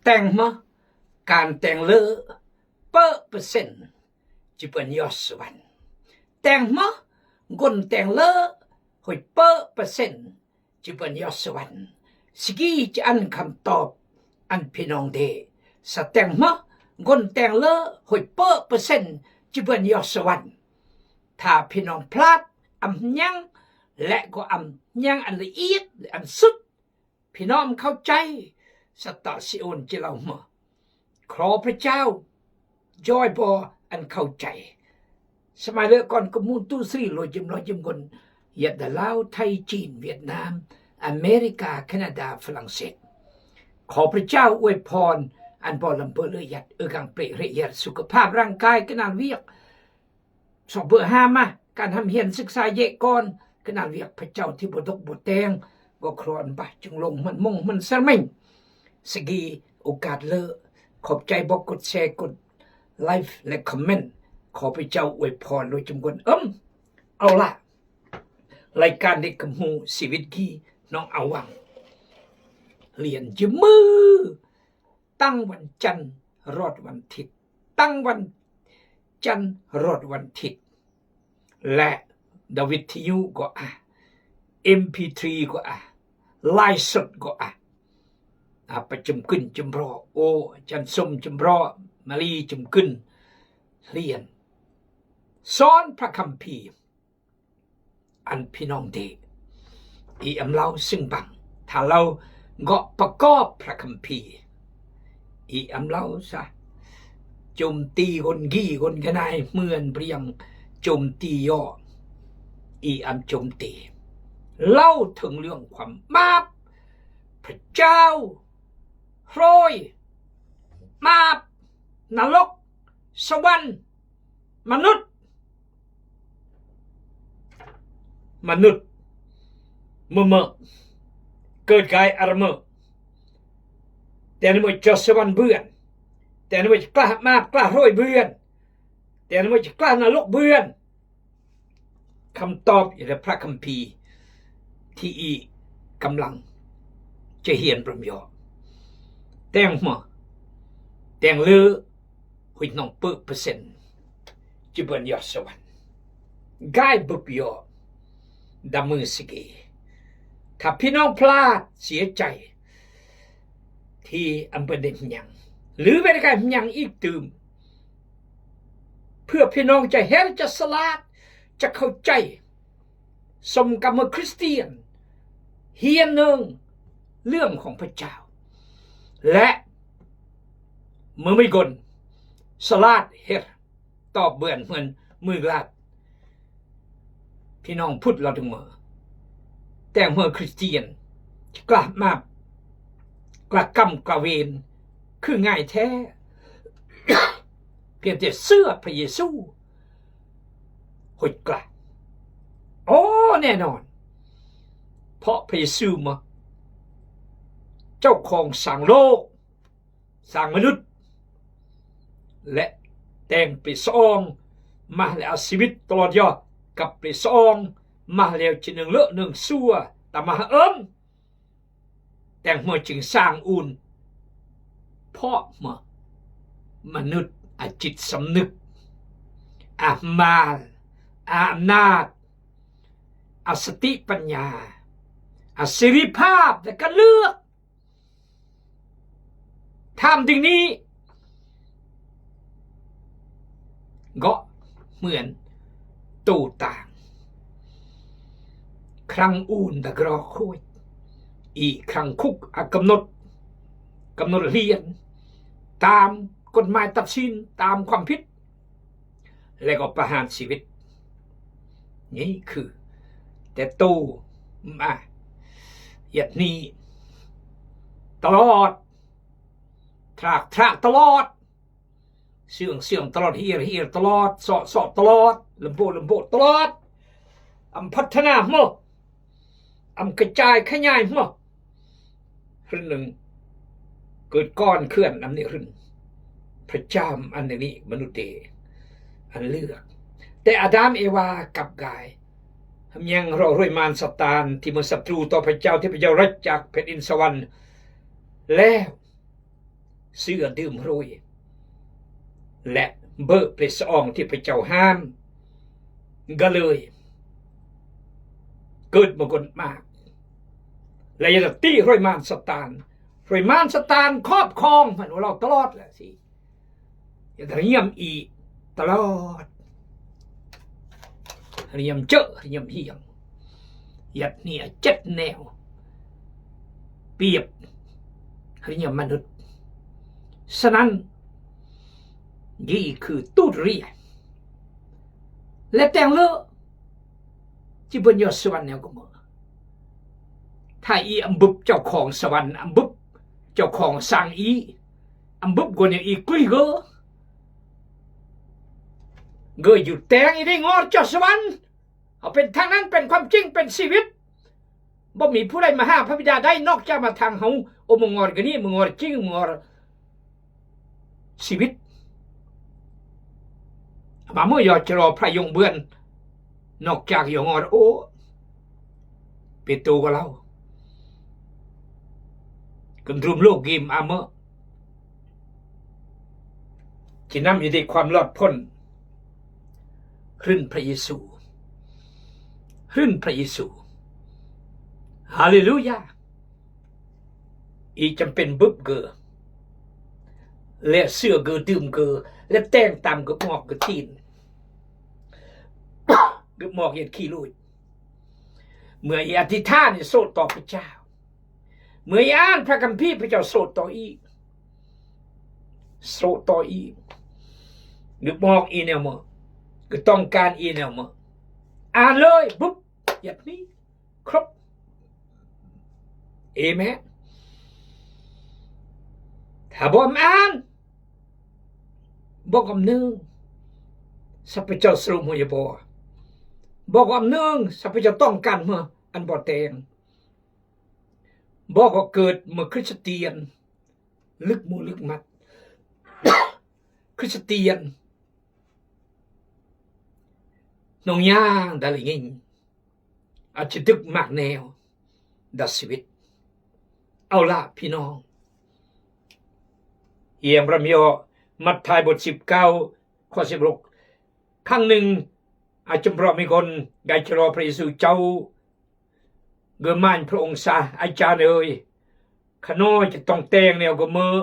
แต่งมาการแต่งเลอเปอร์เซ็นต์จะเป็นยอดสวรรค์แต่งมากนแต่งเลอหอยเปอร์เซ็นต์จะเป็นยอดสวรรค์สกีจะอันคำตอบอันพี่น้องเดสแต่งมากนแต่งเลอหอยเปอร์เซ็นต์จะเป็นยอดสวรรค์ถ้าพี่น้องพลาดอำยังและก็อำยังอันละเอียดอันสุดพี่น้องเข้าใจสตาซิโอนจะเล่ามาขอพระเจ้าจอยบออันเข้าใจสมัยเลือกก่อนก็มูลตู้ซีลอยจิมคนยัดดาลาวไทยจีนเวียดนามอเมริกาแคนาดาฝรั่งเศสขอพระเจ้าอวยพรอันบอลำเบอเลยยัดกังเปรย์ยัดสุขภาพร่างกายขนาดเวียกสอบเบอร์ห้ามาการทำเหียนศึกษาเยก่อนขนาดเวียกพระเจ้าที่บดกบดแตงก็ครอนไปจึงลงมันมงมันสมิงสกีโอกาสเลอขอบใจบอกกดแชร์กดไลฟ์และคอมเมนต์ขอพระเจ้าอวยพรโดยจำนวนเอาละรายการเด็กกับหูชีวิตกี้น้องเอาวังเรียนยืมมือตั้งวันจันทร์รอดวันอาทิตย์ตั้งวันจันทร์รอดวันอาทิตย์และดวิทยุก็MP3 ก็ไลฟ์สดก็ประจำขึ้นจำรอโอจันส้มจำรอมาลีจำขึ้นเรียนสอนพระคัมภีร์อันพี่น้องเด็กอีอำเล่าซึ่งบังถ้าเราเกาะประกอบพระคัมภีร์อีอำเล่าซะโจมตีคนกี้คนกระนายเหมือนเปรียงโจมตีย่ออีอำโจมตีเล่าถึงเรื่องความบาปพระเจ้าโรยบาปนรกสวรรค์มนุษย์เมื่อเกิดกายอารมณ์แต่นั่นไม่จะสวรรค์เบื่อนแต่นั่นไม่จะกล้ามากล้าโรยเบื่อนแต่นั่นไม่จะกล้านรกเบื่อนคำตอบอยู่ในพระคัมภีร์ที่อีกำลังจะเหียนประมยอแต่งมาแต่งเลือหุยน้องเปอร์เซ็นต์จะเป็นยอดสวรรค์กายบุบยอดามือสกีถ้าพี่น้องพลาดเสียใจที่อำเภอเด่นยังหรือเป็นการยังอีกตื่มเพื่อพี่น้องจะเห็นจะสลาดจะเข้าใจสมกับเมื่อคริสเตียนเฮียนเนืองเรื่องของพระเจ้าและเมื่อไม่กลสลาดเฮ็ดตอบเบื่อนเหมือนมือลาดพี่น้องพูดเราถึงเมื่อแต่เมื่อคริสเตียนกลับมากระกำกระเวนคือง่ายแท้ เพียงแต่เสื้อพระเยซูหดกลับโอ้แน่นอนเพราะพระเยซูมาเจ้าของสั่งโลกสั่งมนุษย์และแต่งไปสองมาแล้วชีวิตตลอดยอดกับไปสองมาแล้วจะหนึ่งเลอะหนึ่งซัวแต่มาแต่งเมื่อจึงสร้างอุ่นเพราะเมื่อมนุษย์จิตสำนึกมาอำนาจสติปัญญาเสรีภาพและการเลือกทำสิ่งนี้ก็เหมือนตูต่างครั้งอุ่นตะกรอคุยอีกครั้งคุกกำหนดเรียนตามกฎหมายตัดสินตามความผิดและก็ประหารชีวิตนี่คือแต่ตู้มาอย่างนี้ตลอดทรากตลอดเสื่องตลอดเฮียตลอดสอตลอดลำโพตลอดพัฒนาหมดกระจายขยายหมดรุ่นหนึ่งเกิดก้อนเคลื่อนนี้รุ่นพระเจ้าอันนี้มนุษย์อันเลือกแต่อาดัมเอวากับกายยังรอรวยมารซาตานที่มันศัตรูต่อพระเจ้าที่พระเจ้ารักจากแผ่นดินสวรรค์แล้ว เสื้อดื่มโรยและเบิกเปรสองที่พระเจ้าห้ามก็เลยเกิดมากมากและยังตีรอยมานสตานรอยมานสตานครอบครองมันเราตลอดแหละสิอย่าเงียบอีตลอดเงียบเจอเงียบเฮียงยัดเนี่ยเจ็ดแนวเปรียบเงียบมนุษย์ฉะนั้นนี่คือตู้เรียและแต่งเลอะที่บนยอดสวรรค์เนี่ยก็มาถ้าอีอัมบุบเจ้าของสวรรค์อัมบุบเจ้าของสร้างอีอัมบุบกวนอย่างอีกลุยเกออยู่แต่งอีได้งอเจ้าสวรรค์เอาเป็นทางนั้นเป็นความจริงเป็นชีวิตบ่มีผู้ใดมาห้ามพระบิดาได้นอกจากมาทางเฮาโอมงอกันนี่มงอจริงมงอชีวิตมาเมื่อยอดจะรอพระยงเบือนนอกจากยงอโอเปตูก็เล่ากันรุมโลกกิมอาเมที่นำอยู่ในความรอดพ้นขึ้นพระเยซูขึ้นพระเยซูฮาเลลูยาอีจำเป็นบึบเกอและเสื้อเกอดื่มเกอและแต่งตามกับหมอกกับทีนกับหมอกเห็นขี้ลุยเมื่ออธิษฐานโสดต่อพระเจ้าเมื่ออ่านพระคัมภีร์พระเจ้าโสดต่ออีกโสดต่ออีกกับหมอกอีแนวมาก็ต้องการอีแนวมาอ่านเลยปุ๊บอย่างนี้ครบเอเมนถ้าบ่อ่านบอกกับหนึ่งสัพเจ้าสรุปหัวบ่บอกกับหนึ่งสัพเจ้าต้องการเมื่ออันบ่แตงบอกว่าเกิดเมื่อคริสเตียนลึกมูลึกมัด คริสเตียนน้องย่างดาลิงิงอาจจะดึกมากแนวดัชีวิตเอาละพี่น้องเอียงพระมิโอมัทธิวบท19ข้อ16ครั้งหนึ่งอาจจะเพราะมีคนได้จะรอพระเยซูเจ้าเกิดมันพระองค์ซาอาจารย์เอ๋ยขน้อยจะต้องแต่งแนวกับมือ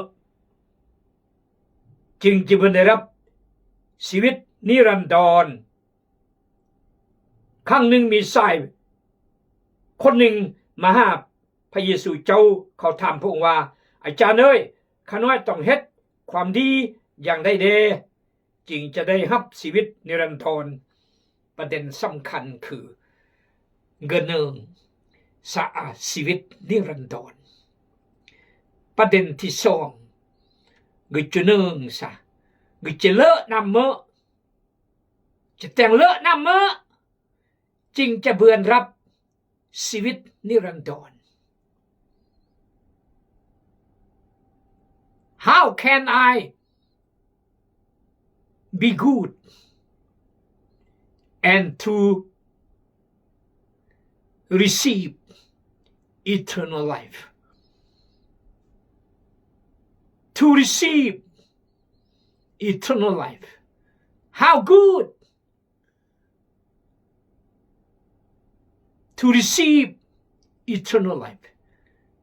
จึงจะได้รับชีวิตนิรันดรครั้งหนึ่งมีชายคนหนึ่งมาหาพระเยซูเจ้าเขาถามพระองค์ว่าอาจารย์เอ๋ยข้าน้อยต้องเฮ็ดความดีอย่างใดเดจึงจะได้รับชีวิตนิรันดรประเด็นสำคัญคือเงินหนึ่งสะอาดชีวิตนิรันดรประเด็นที่สองเงินจะหนึ่งซะเงินจะเลอะน้ำเมื่อจะแต่งเลอะน้ำเมื่อจึงจะเบือนรับชีวิตนิรันดร How can I be good and to receive eternal life? To receive eternal life. How good to receive eternal life.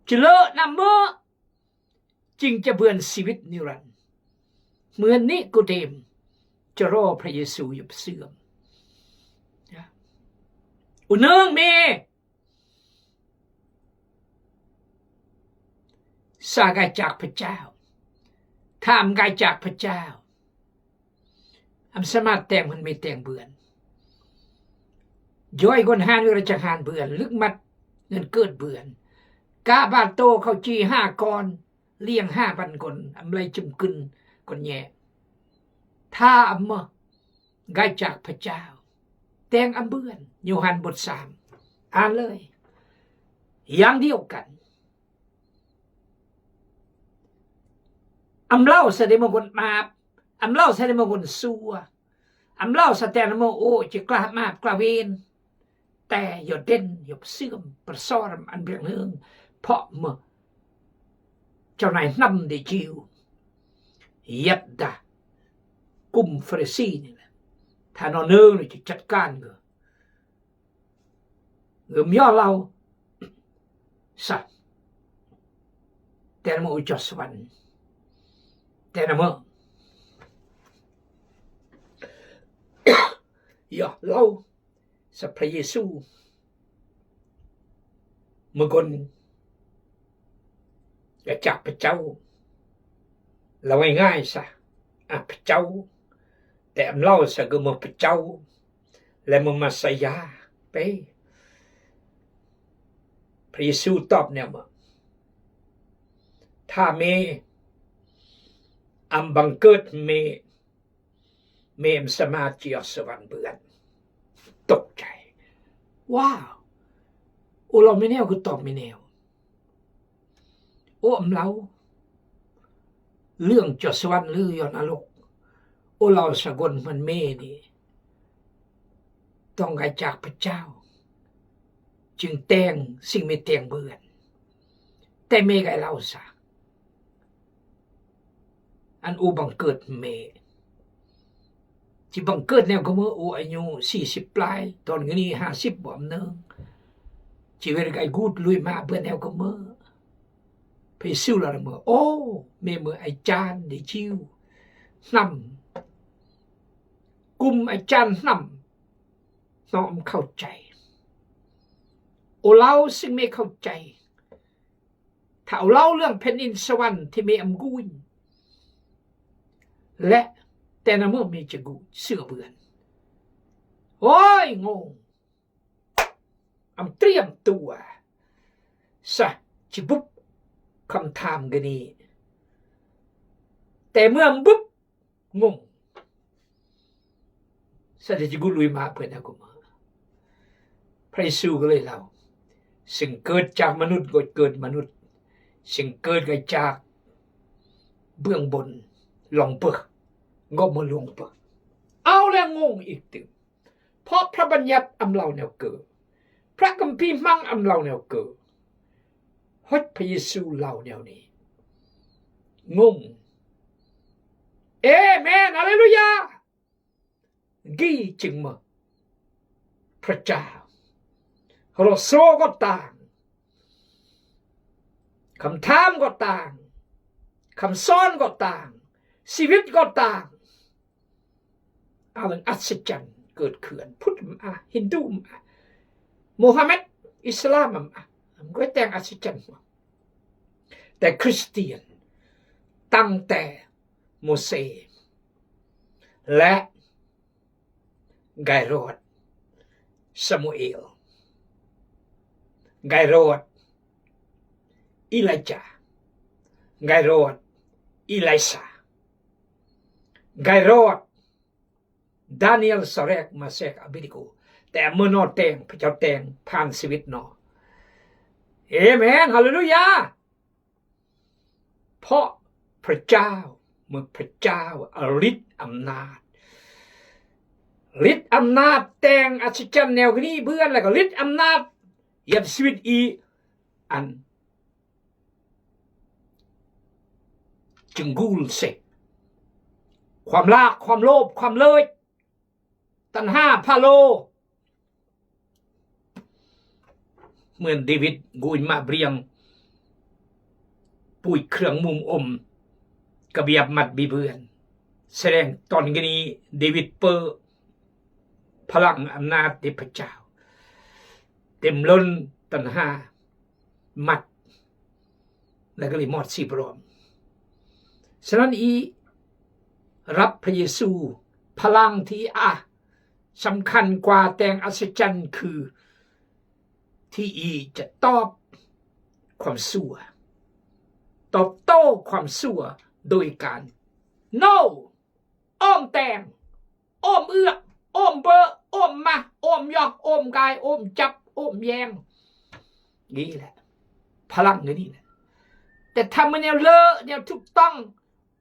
จะเลอะน้ำเมื่อจึงจะเบือนชีวิตนิรันดร์เหมือนนิโคเดมจะรอพระเยซูอยู่เสื่อมอุเนืองเมสากายจากพระเจ้าทำกายจากพระเจ้าอำสามารถแต่งมันไม่แต่งเบือนย้อยคนหานราชหานเบือนลึกมัดเงินเกิดเบือนกาบาโตเขาจี5 กรเลี้ยง5,000 คนอำไรจุมกึนคนแย่ถ้าอำมกายจากพระเจ้าแต่งอำเบือนโยฮันบท3อ่านเลยอย่างเดียวกันอำเล่าแสดงมงคลมาอำเล่าแสดงมงคลซัวอำเล่าแสดงมงโอจะกล้ามากกล้าเวนแต่อย่าเด่นอย่าเสื่อมประสอนอันเบียงเฮืองเพราะเมื่อเจ้านายนำได้จิว ยัดดะกุมเฟรซีนี่แหละถ้านอนเนื้อจะจัดการเงย่อเราสัตแต่ละมืออุจจสวรรค์แต่ละมือย่าเราสัพพระเยซูเมื่อก่อนจะจับพระเจ้าเราง่ายๆซะพระเจ้าแต่เล่าซะก็มือพระเจ้าและมือมาสยาไปพระเยซูตอบเนี่ยมาถ้าเมอัมบังเกิดเมมสมาธิสวรรค์เบือนตกใจว้าวโอ้เราไม่แนวคือตอบไม่แนวโอ้อำเราเรื่องจอสวรรค์หรือยอนรกโอ้เราสกลมันเมนี่ต้องไกลจากพระเจ้าจึงแต่งสิ่งไม่แต่งเบือนแต่เมไกเราซะอันอูบังเกิดเมที่บังเกิดแนวก็เมื่ออูอายุ40ปลายตอนนี้50บ่มเนึงชีวิตไอ้กูดลุยมาเพื่อนแนวก็เมื่อไปสู้แล้วเมื่อโอ้เมื่อไอ้จานได้ชิวนำกุมไอ้จานนำน้อมเข้าใจโอเล่าซึ่งไม่เข้าใจถ้าเอาเล่าเรื่องแผ่นดินสวรรค์ที่มีอำกุยและแต่ละเมื่อมีจะกูเสื่อเบือนโอ้ยงงเตรียมตัวซะจิบุบคำถามกันนี้แต่เมื่อบุบงงซะจะกูลุยมาเพื่อนกูมาพระเยซูก็เลยเล่าสิ่งเกิดจากมนุษย์ก็เกิดมนุษย์สิ่งเกิดจากเบื้องบนลงเปิกก็มาลงเปิกเอาแล้วงงอีกตึงเพราะพระบัญญัติอำเราแนวเกิดพระคัมภีร์มั่งอำเราแนวเกิดฮดพระเยซูเล่าแนวนี้งงเอเมนฮาเลลูยากี่จึงมาพระเจ้าเราโซก็ต่างคำถามก็ต่างคำสอนก็ต่างชีวิตก็ต่างอะไรอัศจรรย์เกิดขึ้นพุทธมาฮินดูมามูฮัมหมัดอิสลามมาก็แต่งอัศจรรย์แต่คริสเตียนตั้งแต่โมเสสและไกโรดซามูเอลไกโรดอิลจาไกโรดอิไลซาไกโรดดานิเอลสเรกมาเซกอบิดิโกแต่เมื่อนอแต่งพระเจ้าแต่งผ่านชีวิตนอเอเมนฮาเลลูยาเพราะพระเจ้าเมื่อพระเจ้าฤทธิ์อำนาจแต่งอัศจรรย์แนวนี้เพื่อนแล้วก็ฤทธิ์อำนาจยับชีวิตอีอันจึงกูลเสกความลากความโลภความเลยตัณหาพาโลเหมือนเดวิดกุยมาเบรียงปุยเครื่องมุมอมกระเบียบมัดบีเบือนแสดงตอนนี้เดวิดเปอร์พลังอำนาจในพระเจ้าเต็มล้นตัณหามัดแล้วก็เลยมอดสีปลอมฉะนั้นอีรับพระเยซูพลังที่สำคัญกว่าแต่งอัศจรรย์คือที่อีจะตอบความชั่วตอบโต้ความชั่วโดยการ no อ้อมแต่งอ้อมเอื้ออ้อมเบออ้อมมาอ้อมยอกอ้อมกายอ้อมจับอ้อมแยงนี่แหละพลังนี่แหละแต่ทำมันแนวเลอะแนวถูกต้อง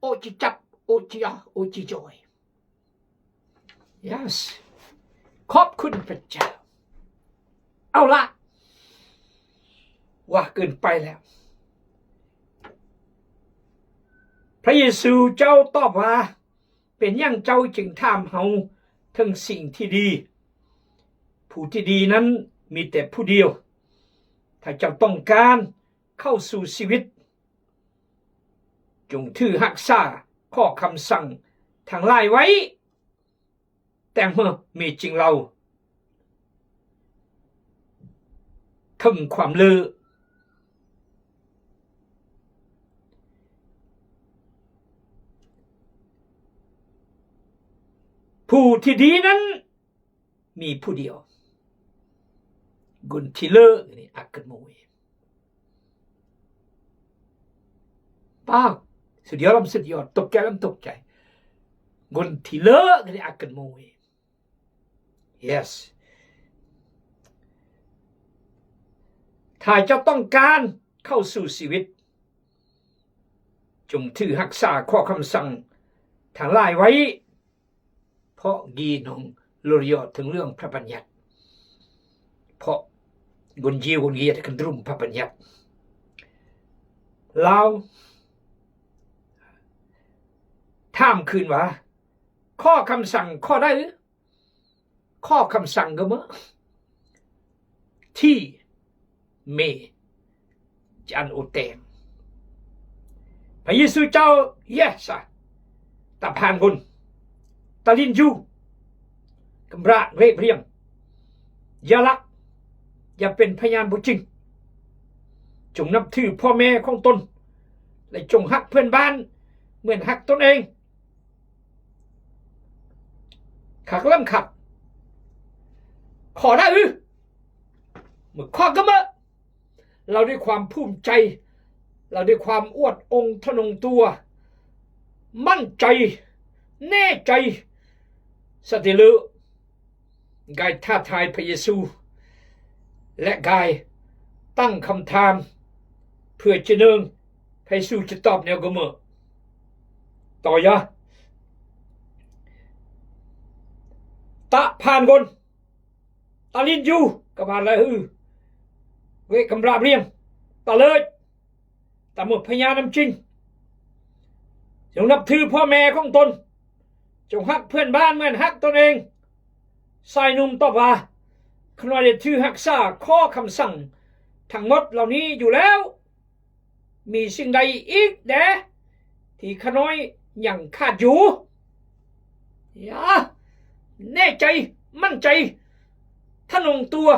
โอจิจับโอจิยอโอจิจอย yes ขอบคุณพระเจ้าเอาละว่าเกินไปแล้ว พระเยซูเจ้าตอบว่าเป็นอย่างเจ้าจึงถามเฮาถึงสิ่งที่ดีผู้ที่ดีนั้นมีแต่ผู้เดียวถ้าเจ้าต้องการเข้าสู่ชีวิตจงถือรักษาข้อคำสั่งทั้งหลายไว้แต่เมื่อมีจริงเราถึงความลือผู้ที่ดีนั้นมีผู้เดียวกุนที่เลิกนี่อักกันมวยป้าสุดยอดลำสุดยอดตกใจลำตกใจกุนที่เลิกนี่อักกันมวย yes ถ้าเจ้าต้องการเข้าสู่ชีวิตจงถือรักษาข้อคำสั่งทั้งหลายไว้เพราะกีนองลอยอถึงเรื่องพระบัญญัติเพราะกุนยีกุนเกียรติกันรุมพระบัญญัติเราถามคืนว่าข้อคำสั่งข้อได้หรือข้อคำสั่งก็มั้งที่เมจันอุเตงพระเยซูเจ้าเยสตาพานคนตาลินยูกำราเรียบเรียงอย่าลักอย่าเป็นพยานบุจริงจงนับถือพ่อแม่ของตนและจงฮักเพื่อนบ้านเหมือนฮักตนเองขักเริ่มขัดขอได้หรือเมื่อข้อก็เมื่อเราด้วยความภูมิใจเราด้วยความอวดองค์ทนงตัวมั่นใจแน่ใจสติลือกายท้าทายพระเยซูและกายตั้งคำถามเพื่อจะเนิงพระเยซูจะตอบแนวก็เมื่อต่อยะตะผ่านคนตาลินยูกับผ่านอะไรเวกำราบเรียงตะเลยตะหมดพญานำจริงจงนับถือพ่อแม่ของตนจงฮักเพื่อนบ้านเหมือนฮักตนเองสายนุ่มตอบว่าขณะเด็ดถือรักษาข้อคำสั่งทั้งหมดเหล่านี้อยู่แล้วมีสิ่งใดอีกแดที่ขน้อยยังขาดอยู่อย่าแน่ใจมั่นใจท่านองตัว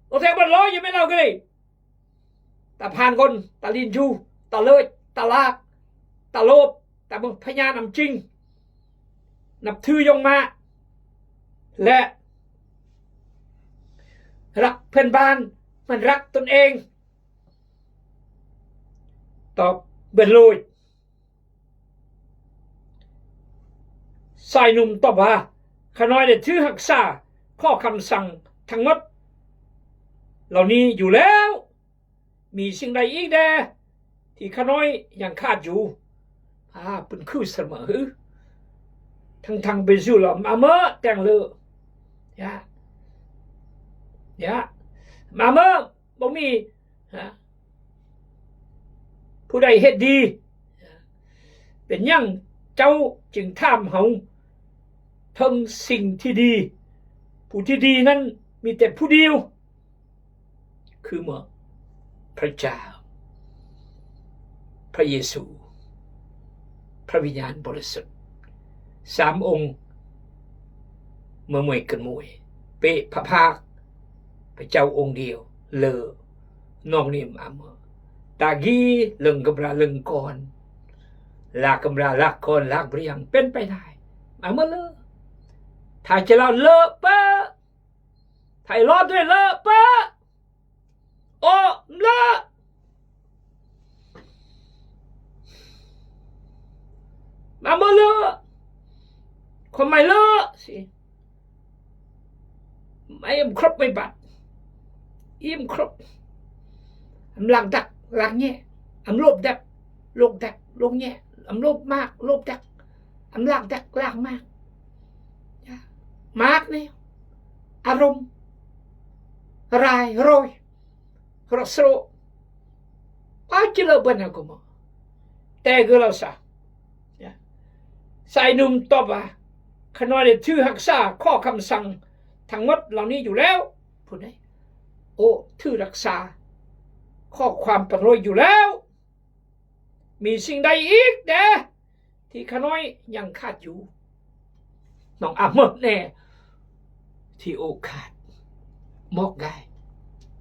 โอเทบันร้อยยังไม่เล่ากันเลยตาพานคนตาลินยูตาเลิศตาลากตาโลบตาบึงพญานำจริงนับถือยงมาและรักเพื่อนบ้านมันรักตนเองตอบเบิดเลยสายหนุ่มตอบว่าขน้อยได้ถือรักษาข้อคำสั่งทั้งหมดเหล่านี้อยู่แล้วมีสิ่งใดอีกแดที่ขน้อยยังขาดอยู่เป็นคือเสมอทั้งไปสู่หล่อมาเมื่อแต่งเลอยะมาเมื่อบ่มีผู้ใดเฮ็ดดีเป็นยังเจ้าจึงถามเฮาทั้งสิ่งที่ดีผู้ที่ดีนั้นมีแต่ผู้เดียวคือเมื่อพระเจ้าพระเยซูพระวิญญาณบริสุทธิ์สามองค์เมื่อมวยกันมวยเปะพระภาคพระเจ้าองค์เดียวเลอนองนิมอาเมอตากีเลึงกำราเลึงก่อนลากำราลากก่อนลากเรียงเป็นไปได้อาเมอเลอถ้าจะเราเลอะปะไทยรอดด้วยเลอะปะโอ้เลอะมาเมื่อเลอะคนไม่เลอะสิไม่อิ่มครบไม่บัดอิ่มครบหลังดักหลังแง่โลบดักโลกดักโลกแง่โลบมากโลบดักหลังดักหลังมากมากเนี่ยอารมณ์รายโรยรสโรอาจจะเลิกบันเอาก็มา แต่ก็เราซะสายหนุ่มตอบว่าขน้อยได้ถือรักษาข้อคำสั่งทั้งหมดเหล่านี้อยู่แล้วพูดได้โอ้ถือรักษาข้อความประโยชน์อยู่แล้วมีสิ่งใดอีกเด้ที่ขน้อยยังขาดอยู่น้องหมดแน่ที่โอขาดมอกได้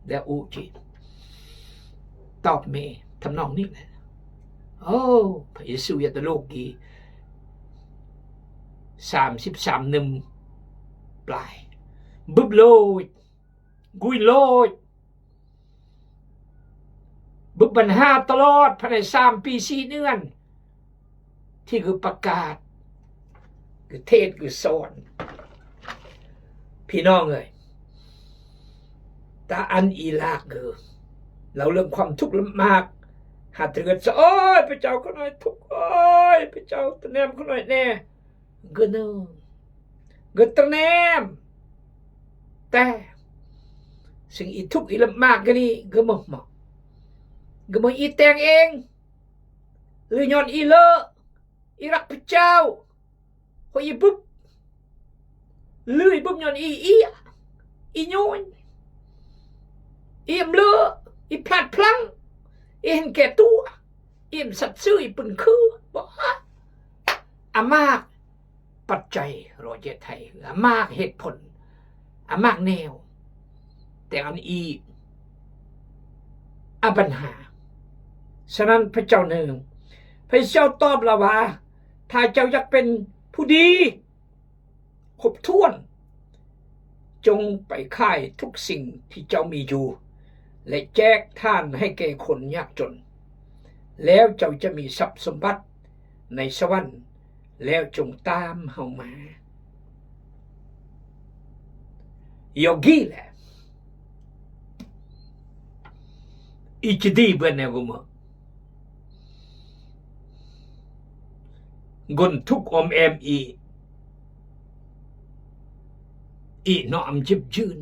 และอูจีตอบเมทำนองนี้แหละโอ้พระเยซูยาตโลกี33 ปลายบึบโลดกุยโลดบึบบันหาตลอดภายใน3 ปี4 เดือนที่คือประกาศคือเทศคือสอนพี่น้องเลยตาอันอีลากเราเรื่องความทุกข์ลำบากหาเตือนจะโอ้ยพระเจ้าก็หน่อยทุกข์โอ้ยพระเจ้าตะแนมก็หน่อยแน่เกินเกินตะแนมแต่สิ่งอีทุกข์อีลำบากกันนี่ก็หมอกก็มาอีแตงเองหรือย้อนอีเลออีรักพระเจ้าพออีปุ๊บลือปุ๊บย้อนอีโยนอีมเลออีพลาดพลั้งอีเห็นแก่ตัวอีมสัตย์ซื่ออีปุ่นคือบอกอามากปัจจัยรอเจไทยอามากเหตุผลอามากแนวแต่อันอีปัญหาฉะนั้นพระเจ้าหนึ่งพระเจ้าตอบเราว่าถ้าเจ้าอยากเป็นผู้ดีครบถ้วนจงไปค่ายทุกสิ่งที่เจ้ามีอยู่และแจกทานให้แก่คนยากจนแล้วเจ้าจะมีทรัพย์สมบัติในสวรรค์แล้วจงตามเฮามาโยกีแหละอีจดีเบนเนกุมกุนทุกอมเอมอีนอมจิบยืน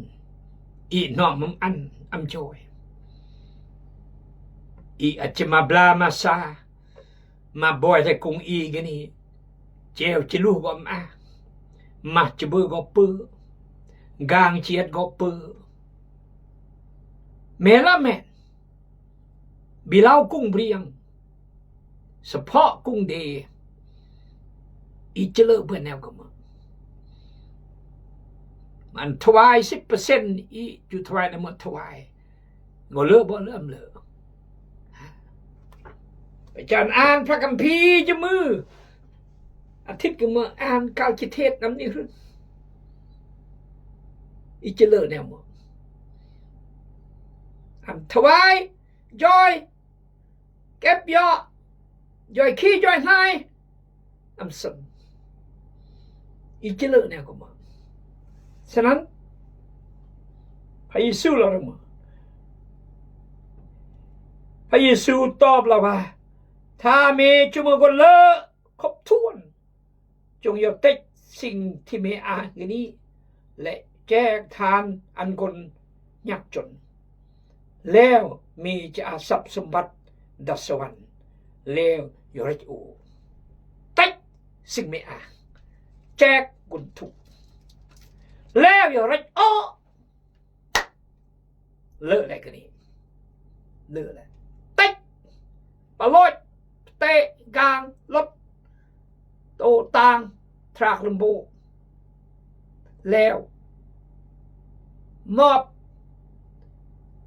อีนอมอันจอยอีอาจจะมาบลามาซามาบ่อยแต่คงอีกันนี่เจ้าจะรู้ก็มาจะเบื่อก็ปื้อกางเชียดก็ปื้อแม่ละแม่บิเล่ากุ้งเรียงเฉพาะกุ้งเดอีเจริญเพื่อนแนวก็มันถวาย10%อีจุดถวายนั้นหมดถวายก็เลิกบ่เริ่มเลยอาจารย์อ่านพระคัมภีร์จะมืออาทิตย์ก็มาอ่านกาลกิเทศน้ำนี่รึอีเจริญแนวมั้งถวายย่อยเก็บย่อยขี้ย่อยหายสั่งอีเจริญแนวก็มาฉะนั้นพระเยซูเราละมั้งพระเยซูตอบเราว่าถ้ามีจุมกุลเลครบถ้วนจงอย่าติดสิ่งที่มีอ่านอย่างนี้และแจกทานอันคนยากจนแล้วมีจะอาทรัพย์สมบัติดัสวรรค์แล้วอย่าไรอูติดสิ่งไม่อ่านแจกกุนทุกแล้วอย่าไรเลิกอะไรกันนี่เลิกอะไรติดปลอยเตะกลางรถโตต่างทรากลมโบแล้วมอบ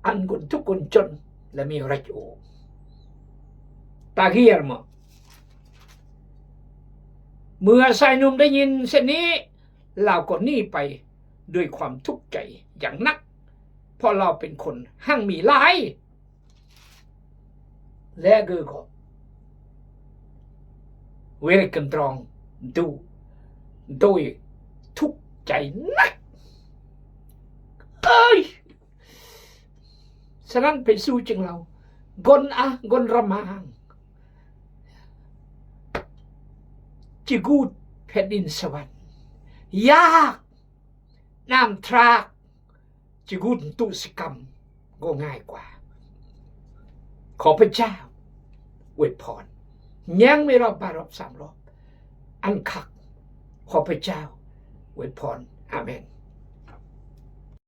อันกุนทุกคนจนและมีไรโอตาเกียร์มาเมื่อชายหนุ่มได้ยินเช่นนี้เราก็หนีไปด้วยความทุกข์ใจอย่างนักเพราะเราเป็นคนหั่งมีหลายและก็เวรกันตรองดูโดยทุกข์ใจนักฉะนั้นไปสู้จึงเรากนระมางจิกูดแผ่นดินสวรรค์ยากน้ำทรากจิกูดตุสกรรมก็ง่ายกว่าขอพระเจ้าอวยพร ยังไม่รอบ2 รอบ 3 รอบอันคักขอพระเจ้าอวยพรอาเมน